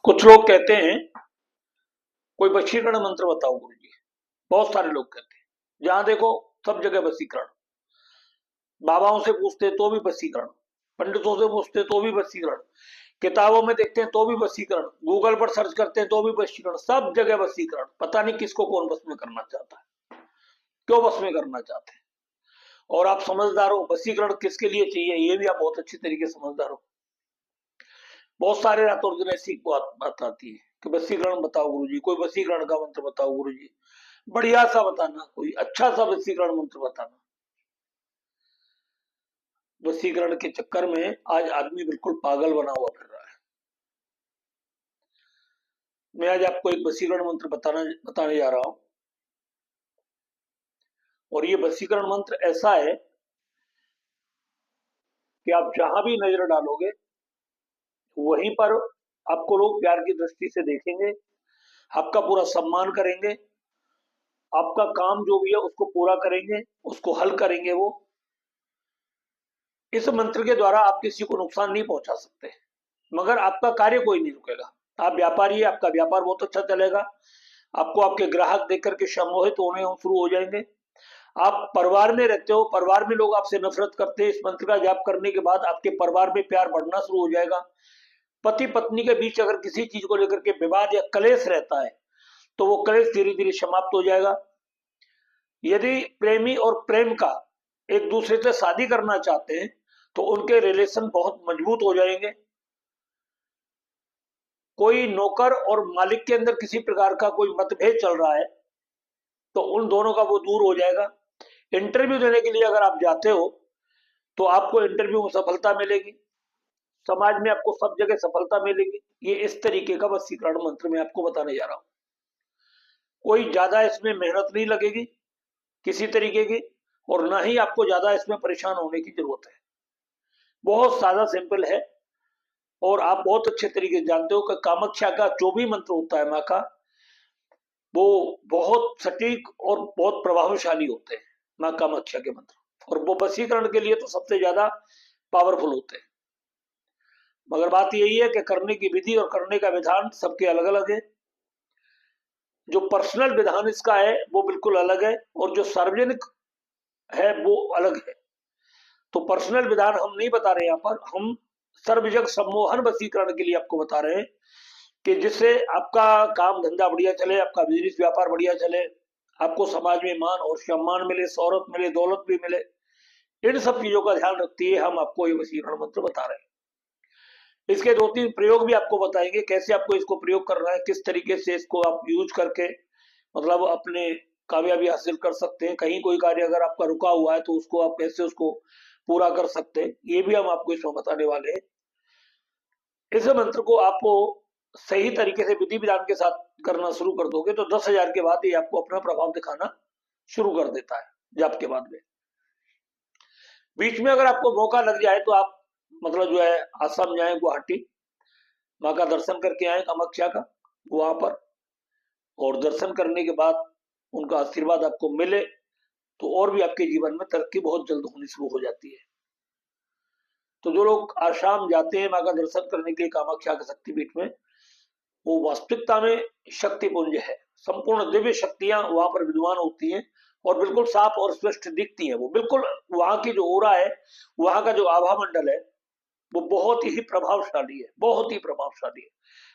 कुछ लोग कहते हैं कोई वशीकरण मंत्र बताओ गुरुजी। बहुत सारे लोग कहते हैं, जहां देखो सब जगह वशीकरण। बाबाओं से पूछते तो भी वशीकरण, पंडितों से पूछते तो भी वशीकरण, किताबों में देखते हैं तो भी वशीकरण, गूगल पर सर्च करते हैं तो भी वशीकरण, सब जगह वशीकरण। पता नहीं किसको कौन बस में करना चाहता है, क्यों बस में करना चाहते हैं। और आप समझदार हो, वशीकरण किसके लिए चाहिए ये भी आप बहुत अच्छी तरीके से समझदार हो। बहुत सारे रातों दिन ऐसी बात आती है कि वशीकरण बताओ गुरुजी, कोई वशीकरण का मंत्र बताओ गुरुजी, बढ़िया सा बताना, कोई अच्छा सा वशीकरण मंत्र बताना। वशीकरण के चक्कर में आज आदमी बिल्कुल पागल बना हुआ फिर रहा है। मैं आज आपको एक वशीकरण मंत्र बताने जा रहा हूं। और ये वशीकरण मंत्र ऐसा है कि आप जहां भी नजर डालोगे वहीं पर आपको लोग प्यार की दृष्टि से देखेंगे, आपका पूरा सम्मान करेंगे, आपका काम जो भी है उसको पूरा करेंगे, उसको हल करेंगे वो। इस मंत्र के द्वारा आप किसी को नुकसान नहीं पहुंचा सकते, मगर आपका कार्य कोई नहीं रुकेगा। आप व्यापारी है, आपका व्यापार बहुत अच्छा चलेगा, आपको आपके ग्राहक देख करके सम्मोहित होने शुरू हो जाएंगे। आप परिवार में रहते हो, परिवार में लोग आपसे नफरत करते हैं, इस मंत्र का जाप करने के बाद आपके परिवार में प्यार बढ़ना शुरू हो जाएगा। पति पत्नी के बीच अगर किसी चीज को लेकर के विवाद या कलेश रहता है तो वो कलेश धीरे धीरे समाप्त हो जाएगा। यदि प्रेमी और प्रेम का एक दूसरे से शादी करना चाहते हैं तो उनके रिलेशन बहुत मजबूत हो जाएंगे। कोई नौकर और मालिक के अंदर किसी प्रकार का कोई मतभेद चल रहा है तो उन दोनों का वो दूर हो जाएगा। इंटरव्यू देने के लिए अगर आप जाते हो तो आपको इंटरव्यू में सफलता मिलेगी, समाज में आपको सब जगह सफलता मिलेगी। ये इस तरीके का वशीकरण मंत्र मैं आपको बताने जा रहा हूं। कोई ज्यादा इसमें मेहनत नहीं लगेगी किसी तरीके की, और ना ही आपको ज्यादा इसमें परेशान होने की जरूरत है। बहुत सादा सिंपल है। और आप बहुत अच्छे तरीके से जानते हो कि कामाख्या का जो भी मंत्र होता है माँ का, वो बहुत सटीक और बहुत प्रभावशाली होते हैं माँ कामाख्या के मंत्र। और वो वशीकरण के लिए तो सबसे ज्यादा पावरफुल होते हैं। मगर बात यही है कि करने की विधि और करने का विधान सबके अलग अलग है। जो पर्सनल विधान इसका है वो बिल्कुल अलग है, और जो सार्वजनिक है वो अलग है। तो पर्सनल विधान हम नहीं बता रहे यहाँ पर, हम सर्वजग सम्मोहन वशीकरण के लिए आपको बता रहे हैं कि जिससे आपका काम धंधा बढ़िया चले, आपका बिजनेस व्यापार बढ़िया चले, आपको समाज में मान और सम्मान मिले, शोहरत मिले, दौलत भी मिले। इन सब चीजों का ध्यान रखते हुए हम आपको ये वशीकरण मंत्र बता रहे हैं। इसके 2-3 प्रयोग भी आपको बताएंगे, कैसे आपको इसको प्रयोग करना है, किस तरीके से इसको आप यूज करके मतलब अपने कामयाबी हासिल कर सकते हैं। कहीं कोई कार्य अगर आपका रुका हुआ है तो उसको आप कैसे उसको पूरा कर सकते हैं, ये भी हम आपको इसमें बताने वाले हैं। इस मंत्र को आपको सही तरीके से विधि विधान के साथ करना शुरू कर दोगे तो 10,000 के बाद ये आपको अपना प्रभाव दिखाना शुरू कर देता है जाप के बाद में। बीच में अगर आपको मौका लग जाए तो आप मतलब जो है आसाम जाए, गुवाहाटी माँ का दर्शन करके आए कामाख्या का वहां पर, और दर्शन करने के बाद उनका आशीर्वाद आपको मिले तो और भी आपके जीवन में तरक्की बहुत जल्द होनी शुरू हो जाती है। तो जो लोग आसाम जाते हैं माँ का दर्शन करने के लिए कामाख्या के शक्तिपीठ में, वो वास्तविकता में शक्ति पुंज है। संपूर्ण दिव्य शक्तियां वहां पर विद्वान होती हैं और बिल्कुल साफ और स्पष्ट दिखती हैं। वो बिल्कुल वहां की जो ओरा है, वहां का जो आभा मंडल है, वो बहुत ही प्रभावशाली है, बहुत ही प्रभावशाली है।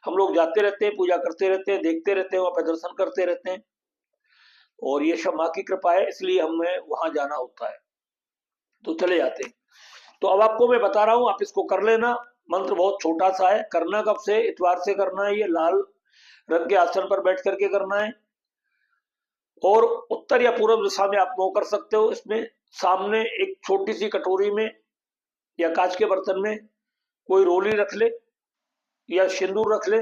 हम लोग जाते रहते हैं, पूजा करते रहते हैं, देखते रहते हैं, वहां पर दर्शन करते रहते हैं, और ये सब माँ की कृपा है, इसलिए हमें वहां जाना होता है तो चले जाते हैं। तो अब आपको मैं बता रहा हूं, आप इसको कर लेना। मंत्र बहुत छोटा सा है। करना कब से? इतवार से करना है। ये लाल रंग के आसन पर बैठ करके करना है, और उत्तर या पूर्व दिशा में आप वो कर सकते हो। इसमें सामने एक छोटी सी कटोरी में या कांच के बर्तन में कोई रोली रख ले या सिंदूर रख ले,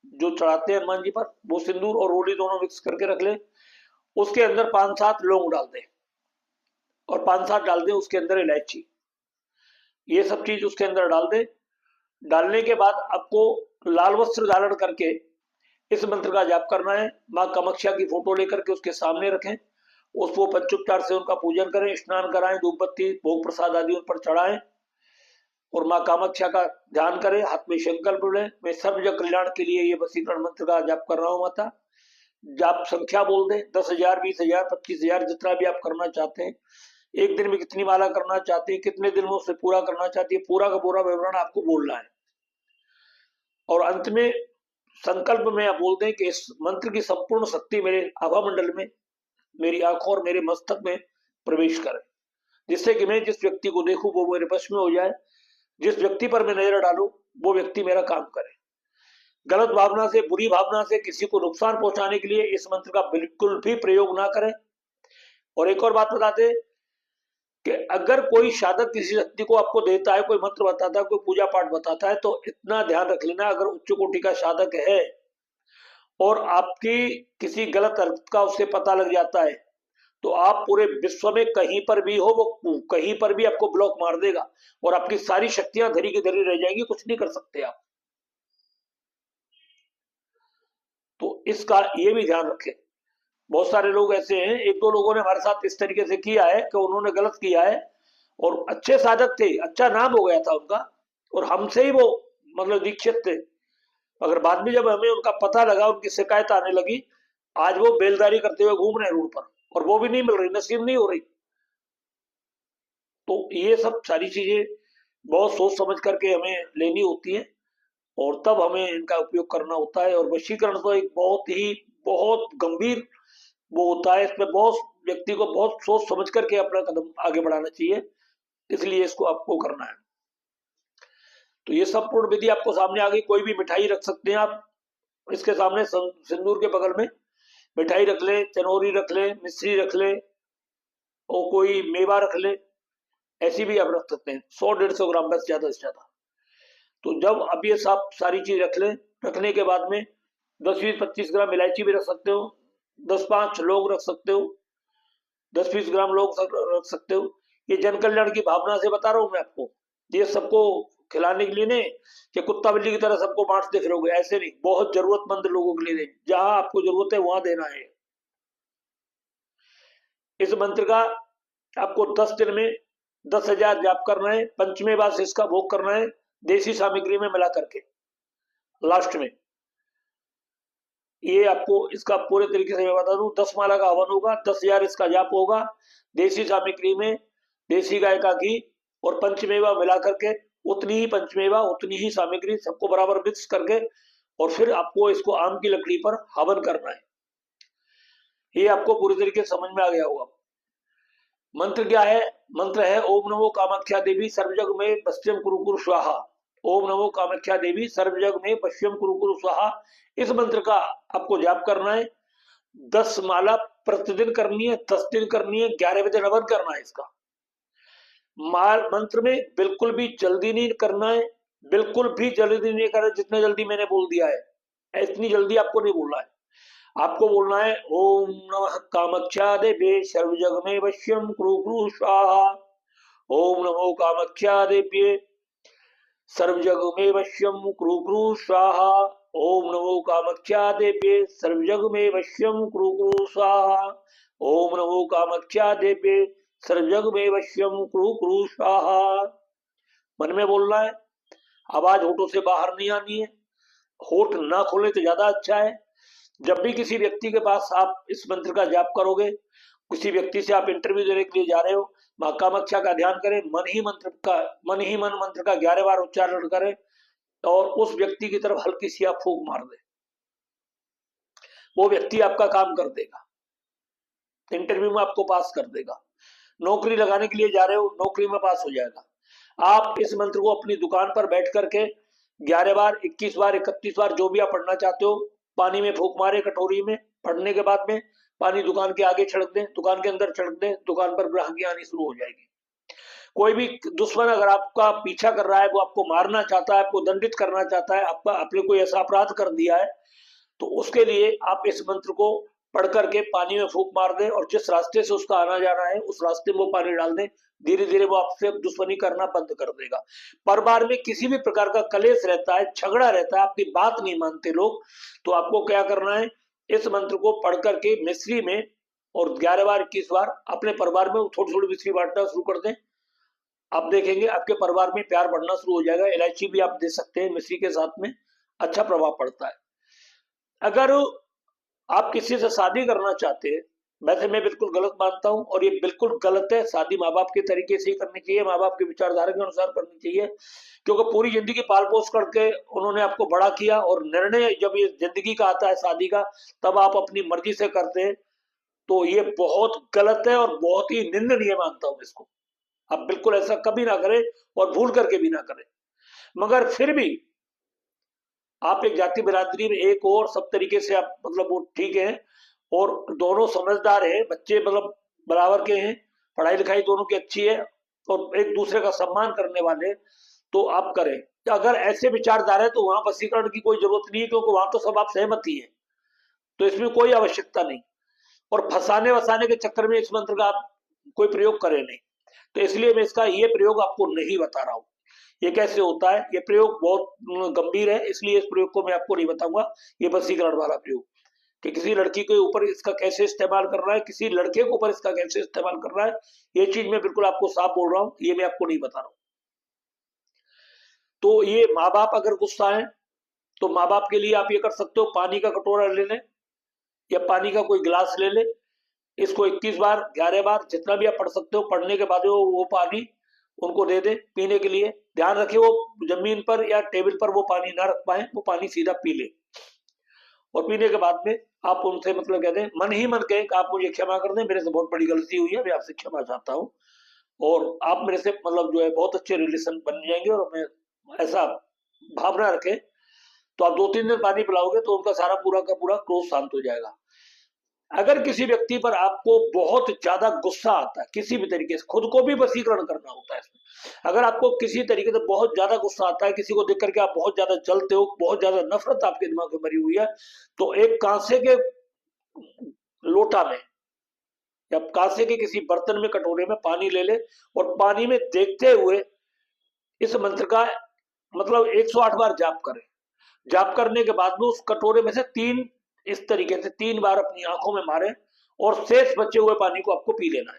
जो चढ़ाते हैं हनुमान जी पर, वो सिंदूर और रोली दोनों मिक्स करके रख ले। उसके अंदर 5-7 लौंग डाल दे, और 5-7 डाल दे उसके अंदर इलायची, ये सब चीज उसके अंदर डाल दे। डालने के बाद आपको लाल वस्त्र धारण करके इस मंत्र का जाप करना है। माँ कामाख्या की फोटो लेकर के उसके सामने रखें, उसको पंचोपचार से उनका पूजन करें, स्नान कराएं, धूप बत्ती भोग प्रसाद आदि उन पर चढ़ाएं। और माँ कामाख्या का ध्यान करें, हाथ में संकल्प लें, मैं सर्व जन कल्याण के लिए ये वशीकरण मंत्र का जाप कर रहा हूँ माता। जाप संख्या बोल दें, 10,000, 20,000, 25,000, जितना भी आप करना चाहते हैं। एक दिन में कितनी माला करना चाहते हैं, कितने दिन में उसे पूरा करना चाहती है, पूरा का पूरा विवरण आपको बोलना है। और अंत में संकल्प में आप बोल दें कि इस मंत्र की संपूर्ण शक्ति मेरे आभा मंडल में, मेरी आंखों और मेरे मस्तक में प्रवेश करे, जिससे कि मैं जिस व्यक्ति को देखूं वो मेरे वश में हो जाए, जिस व्यक्ति पर मैं नजर डालूं वो व्यक्ति मेरा काम करे। गलत भावना से, बुरी भावना से किसी को नुकसान पहुंचाने के लिए इस मंत्र का बिल्कुल भी प्रयोग ना करें। और एक और बात बताते कि अगर कोई साधक किसी व्यक्ति को आपको देता है, कोई मंत्र बताता है, कोई पूजा पाठ बताता है, तो इतना ध्यान रख लेना, अगर उच्च कोटि का साधक है और आपकी किसी गलत अर्थ का उससे पता लग जाता है, तो आप पूरे विश्व में कहीं पर भी हो, वो कहीं पर भी आपको ब्लॉक मार देगा और आपकी सारी शक्तियां धरी की धरी रह जाएंगी, कुछ नहीं कर सकते आप। तो इसका ये भी ध्यान रखें। बहुत सारे लोग ऐसे हैं, एक दो लोगों ने हमारे साथ इस तरीके से किया है कि उन्होंने गलत किया है और अच्छे साधक थे, अच्छा नाम हो गया था उनका, और हमसे ही वो मतलब दीक्षित थे, मगर बाद में जब हमें उनका पता लगा, उनकी शिकायत आने लगी, आज वो बेलदारी करते हुए घूम रहे हैं रोड पर, और वो भी नहीं मिल रही, नसीब नहीं हो रही। तो ये सब सारी चीजें बहुत सोच समझ करके हमें लेनी होती है और तब हमें इनका उपयोग करना होता है। और वशीकरण तो एक बहुत गंभीर वो होता है, इसमें बहुत व्यक्ति को बहुत सोच समझ करके अपना कदम आगे बढ़ाना चाहिए, इसलिए इसको आपको करना है। तो ये संपूर्ण विधि आपको सामने आ गई। कोई भी मिठाई रख सकते हैं आप इसके सामने, सिंदूर के बगल में मिठाई रख ले, चनौरी रख ले, मिश्री रख ले और कोई मेवा रख ले, ऐसी भी आप रख सकते हैं, 100-150 ग्राम बस, ज्यादा से ज्यादा। तो जब अब ये सब सारी चीज रख लें, रखने के बाद में 10-20-25 ग्राम इलायची भी रख सकते हो, 10-5 लौंग रख सकते हो, 10-20 ग्राम लौंग रख सकते हो। ये जन कल्याण की भावना से बता रहा हूं मैं आपको, ये सबको खिलाने के लिए नहीं कि कुत्ता बिल्ली की तरह सबको बांटते फिरोगे, ऐसे नहीं, बहुत जरूरतमंद लोगों के लिए, जहां आपको जरूरत है वहां देना है। इस मंत्र का आपको 10 दिन में 10,000 जाप करना है, पंचमे बार से इसका भोग करना है, देसी सामग्री में मिला करके। लास्ट में ये आपको इसका पूरे तरीके से मैं बता दूं, 10 माला का हवन होगा, 10,000 इसका जाप होगा, देसी सामग्री में देसी गाय का घी और पंचमेवा मिला करके, उतनी ही पंचमेवा उतनी ही सामग्री सबको बराबर मिक्स करके, और फिर आपको इसको आम की लकड़ी पर हवन करना है। ये आपको पूरी तरीके से समझ में आ गया होगा। मंत्र क्या है? मंत्र है ओम नमो कामाख्या देवी सर्वजग में पश्चिम कुरु स्वाहा। ओम नमो कामाख्या देवी सर्वजग में पश्चिम कुरु स्वाहा। इस मंत्र का आपको जाप करना है, 10 माला प्रतिदिन करनी है, 10 दिन करनी है, 11 बजे हवन करना है इसका। मंत्र में बिल्कुल भी जल्दी नहीं करना है, बिल्कुल भी जल्दी नहीं करना, जितने जल्दी मैंने बोल दिया है इतनी जल्दी आपको नहीं बोलना है। आपको बोलना है ओम नमः कामाख्या देवी सर्वजग में वश्यम कुरु स्वाहा। ओम नमो कामाख्या देवी सर्वजग में वश्यम कुरु स्वाहा। ओम नमो कामाख्या देवी सर्वजग में वश्यम कुरु स्वाहा। ओम नमो कामाख्या देवी सर्वजग में वश्यम कुरु स्वाहा। मन में बोलना है, आवाज होठों से बाहर नहीं आनी है, होठ ना खोले तो ज्यादा अच्छा है। जब भी किसी व्यक्ति के पास आप इस मंत्र का जाप करोगे, किसी व्यक्ति से आप इंटरव्यू देने के लिए जा रहे हो, मां कामाख्या का ध्यान करें, मन ही मन मंत्र का 11 बार उच्चारण करें और उस व्यक्ति की तरफ हल्की सी आप फूंक मार दे, वो व्यक्ति आपका काम कर देगा, इंटरव्यू में आपको पास कर देगा। नौकरी लगाने के लिए जा रहे हो, नौकरी में पास हो जाएगा। आप इस मंत्र को अपनी दुकान पर बैठ करके 11 बार, 21 बार, 31 बार, जो भी आप पढ़ना चाहते हो, पानी में फूंक मारे कटोरी में, पढ़ने के बाद में पानी दुकान के आगे छिड़क दें, दुकान के अंदर छिड़क दें, दुकान पर ग्राहकी आनी शुरू हो जाएगी। कोई भी दुश्मन अगर आपका पीछा कर रहा है, वो आपको मारना चाहता है, आपको दंडित करना चाहता है, आपने कोई ऐसा अपराध कर दिया है, तो उसके लिए आप इस मंत्र को पढ़ करके पानी में फूंक मार दें और जिस रास्ते से उसका आना जाना है उस रास्ते में वो पानी डाल दें, धीरे धीरे वो आपसे दुश्मनी करना बंद कर देगा। परिवार में किसी भी प्रकार का कलेश रहता है, झगड़ा रहता है, आपकी बात नहीं मानते लोग, तो आपको क्या करना है, इस मंत्र को पढ़ करके मिश्री में और 11 बार 21 बार अपने परिवार में थोड़ी थोड़ी मिश्री बांटना शुरू कर दें आप देखेंगे आपके परिवार में प्यार बढ़ना शुरू हो जाएगा। इलायची भी आप दे सकते हैं मिश्री के साथ में, अच्छा प्रभाव पड़ता है। अगर आप किसी से शादी करना चाहते हैं, वैसे मैं बिल्कुल गलत मानता हूं और ये बिल्कुल गलत है। शादी माँ बाप के तरीके से ही करनी चाहिए, माँ बाप की विचारधारा के अनुसार करनी चाहिए, क्योंकि पूरी जिंदगी पाल पोस करके उन्होंने आपको बड़ा किया, और निर्णय जब ये जिंदगी का आता है शादी का, तब आप अपनी मर्जी से करते हैं, तो ये बहुत गलत है और बहुत ही निंदनीय मानता हूं इसको। आप बिल्कुल ऐसा कभी ना करें और भूल करके भी ना करें। मगर फिर भी आप एक जाति बिरादरी में एक और सब तरीके से आप मतलब वो ठीक है, और दोनों समझदार है, बच्चे मतलब बराबर के हैं, पढ़ाई लिखाई दोनों की अच्छी है, और एक दूसरे का सम्मान करने वाले, तो आप करें। अगर ऐसे विचारधारा है तो वहां वशीकरण की कोई जरूरत नहीं है, क्योंकि वहां तो सब आप सहमत ही है, तो इसमें कोई आवश्यकता नहीं। और फंसाने वसाने के चक्कर में इस मंत्र का आप कोई प्रयोग करें नहीं। तो इसलिए मैं इसका ये प्रयोग आपको नहीं बता रहा हूं। ये कैसे होता है, ये प्रयोग बहुत गंभीर है, इसलिए इस प्रयोग को मैं आपको नहीं बताऊंगा। ये वशीकरण वाला प्रयोग कि किसी लड़की के ऊपर इसका कैसे इस्तेमाल कर रहा है, किसी लड़के के ऊपर इसका कैसे इस्तेमाल कर रहा है, ये चीज मैं बिल्कुल आपको साफ बोल रहा हूं, ये मैं आपको नहीं बता रहा हूं। तो ये माँ बाप अगर गुस्सा है तो माँ बाप के लिए आप ये कर सकते हो, पानी का कटोरा ले लें या पानी का कोई गिलास ले लें, इसको 21 बार 11 बार जितना भी आप पढ़ सकते हो, पढ़ने के बाद वो पानी उनको दे दे पीने के लिए। ध्यान रखिए वो जमीन पर या टेबल पर वो पानी ना रख पाए, वो पानी सीधा पी ले। और पीने के बाद में आप उनसे मतलब कहते हैं, मन ही मन कहें कि आप मुझे क्षमा कर दें, मेरे से बहुत बड़ी गलती हुई है, मैं आपसे क्षमा चाहता हूँ, और आप मेरे से मतलब जो है बहुत अच्छे रिलेशन बन जाएंगे, और मैं ऐसा भावना रखें। तो आप 2-3 दिन पानी पिलाओगे तो उनका सारा पूरा का पूरा क्रोध शांत हो जाएगा। अगर किसी व्यक्ति पर आपको बहुत ज्यादा गुस्सा आता है किसी भी तरीके से, खुद को भी वशीकरण करना होता है इसमें। अगर आपको किसी तरीके से बहुत ज्यादा गुस्सा आता है, किसी को देख करके आप बहुत ज्यादा जलते हो, बहुत ज्यादा नफरत आपके दिमाग में भरी हुई है, तो एक कांसे के लोटा में या कांसे के किसी बर्तन में कटोरे में पानी ले ले, और पानी में देखते हुए इस मंत्र का मतलब 108 बार जाप करें। जाप करने के बाद में उस कटोरे में से 3 इस तरीके से 3 बार अपनी आंखों में मारें, और शेष बचे हुए पानी को आपको पी लेना है।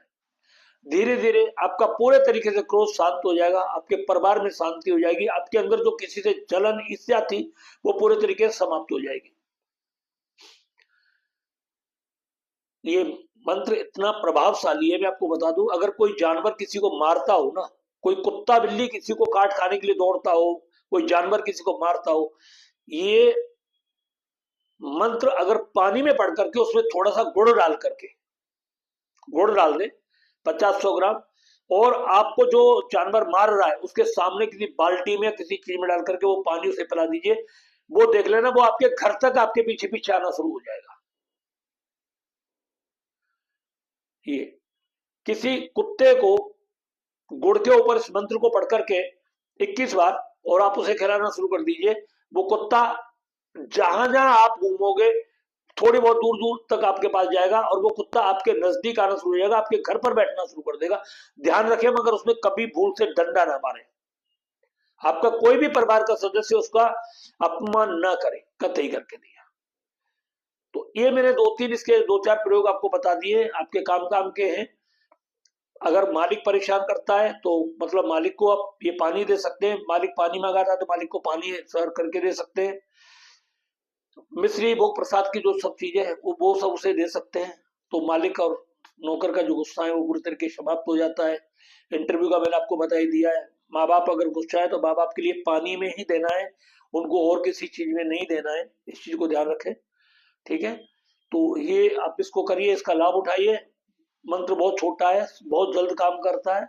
धीरे धीरे आपका पूरे तरीके से क्रोध शांत हो जाएगा, आपके परिवार में शांति हो जाएगी, आपके अंदर जो किसी से जलन ईर्ष्या थी वो पूरे तरीके से समाप्त हो जाएगी। ये मंत्र इतना प्रभावशाली है, मैं आपको बता दूं, अगर कोई जानवर किसी को मारता हो ना, कोई कुत्ता बिल्ली किसी को काट खाने के लिए दौड़ता हो, कोई जानवर किसी को मारता हो, ये मंत्र अगर पानी में पढ़ करके उसमें थोड़ा सा गुड़ डाल करके, गुड़ डाल दे 50-100 ग्राम, और आपको जो जानवर मार रहा है उसके सामने किसी बाल्टी में किसी चीज में डाल करके वो पानी उसे पिला दीजिए। वो देख लेना वो आपके घर तक आपके पीछे पीछे आना शुरू हो जाएगा। ये किसी कुत्ते को गुड़ के ऊपर इस मंत्र को पढ़ करके 21 बार और आप उसे खिलाना शुरू कर दीजिए, वो कुत्ता जहां जहां आप घूमोगे थोड़ी बहुत दूर दूर तक आपके पास जाएगा, और वो कुत्ता आपके नजदीक आना शुरू हो जाएगा, आपके घर पर बैठना शुरू कर देगा। ध्यान रखें मगर उसमें कभी भूल से डंडा ना मारे, आपका कोई भी परिवार का सदस्य उसका अपमान ना करे, कतई करके नहीं। तो ये मैंने 2-3 इसके 2-4 प्रयोग आपको बता दिए, आपके काम के हैं। अगर मालिक परेशान करता है तो मतलब मालिक को आप ये पानी दे सकते हैं, मालिक पानी मंगाता है तो मालिक को पानी सर्व करके दे सकते हैं। मिश्री भोग प्रसाद की जो सब चीजें हैं वो सब उसे दे सकते हैं, तो मालिक और नौकर का जो गुस्सा है वो पूरी तरीके से समाप्त हो जाता है। इंटरव्यू का मैंने आपको बता ही दिया है। माँ बाप अगर गुस्सा है तो माँ बाप के लिए पानी में ही देना है, उनको और किसी चीज में नहीं देना है, इस चीज को ध्यान रखें, ठीक है। तो ये आप इसको करिए, इसका लाभ उठाइए। मंत्र बहुत छोटा है, बहुत जल्द काम करता है,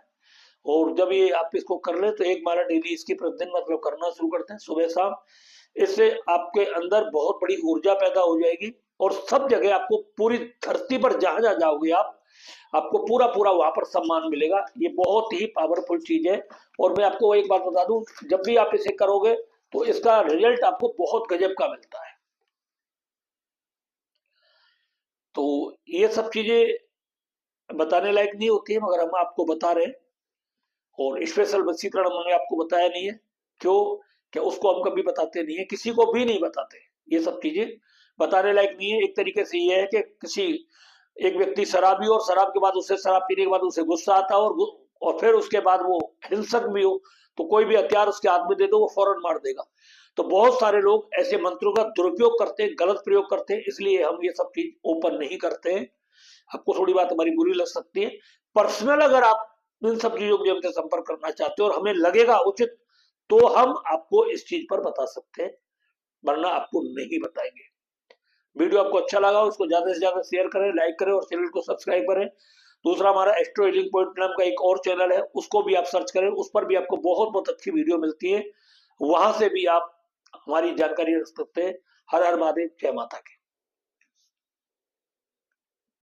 और जब ये आप इसको कर ले तो एक माला डेली इसकी प्रतिदिन मतलब करना शुरू करते हैं सुबह शाम। इससे आपके अंदर बहुत बड़ी ऊर्जा पैदा हो जाएगी, और सब जगह आपको पूरी धरती पर जहां जहां जाओगे आप, आपको पूरा पूरा वहां पर सम्मान मिलेगा। ये बहुत ही पावरफुल चीज है। और मैं आपको एक बात बता दूं, जब भी आप इसे करोगे तो इसका रिजल्ट आपको बहुत गजब का मिलता है। तो ये सब चीजें बताने लायक नहीं होती है, मगर हम आपको बता रहे हैं। और स्पेशल वशीकरण मैंने आपको बताया नहीं है, क्यों? क्या उसको हम कभी बताते नहीं है, किसी को भी नहीं बताते। ये सब चीजें बताने लायक नहीं है। एक तरीके से ये है कि किसी एक व्यक्ति शराबी और शराब के बाद उसे शराब पीने के बाद उसे गुस्सा आता है, और फिर उसके बाद वो हिंसक भी हो तो कोई भी हथियार उसके हाथ में दे दो वो फौरन मार देगा। तो बहुत सारे लोग ऐसे मंत्रों का दुरुपयोग करते हैं, गलत प्रयोग करते हैं, इसलिए हम ये सब चीज ओपन नहीं करते हैं। आपको थोड़ी बात हमारी बुरी लग सकती है, पर्सनल अगर आप इन सब चीजों के लिए हमसे संपर्क करना चाहते हो और हमें लगेगा उचित तो हम आपको इस चीज पर बता सकते हैं, वरना आपको नहीं बताएंगे। वीडियो आपको अच्छा लगा उसको ज्यादा से ज्यादा शेयर करें, लाइक करें और चैनल को सब्सक्राइब करें। दूसरा हमारा एस्ट्रो हीलिंग पॉइंट नाम का एक और चैनल है, उसको भी आप सर्च करें, उस पर भी आपको बहुत बहुत अच्छी वीडियो मिलती है, वहां से भी आप हमारी जानकारी रख सकते हैं। हर हर महादेव, जय माता की।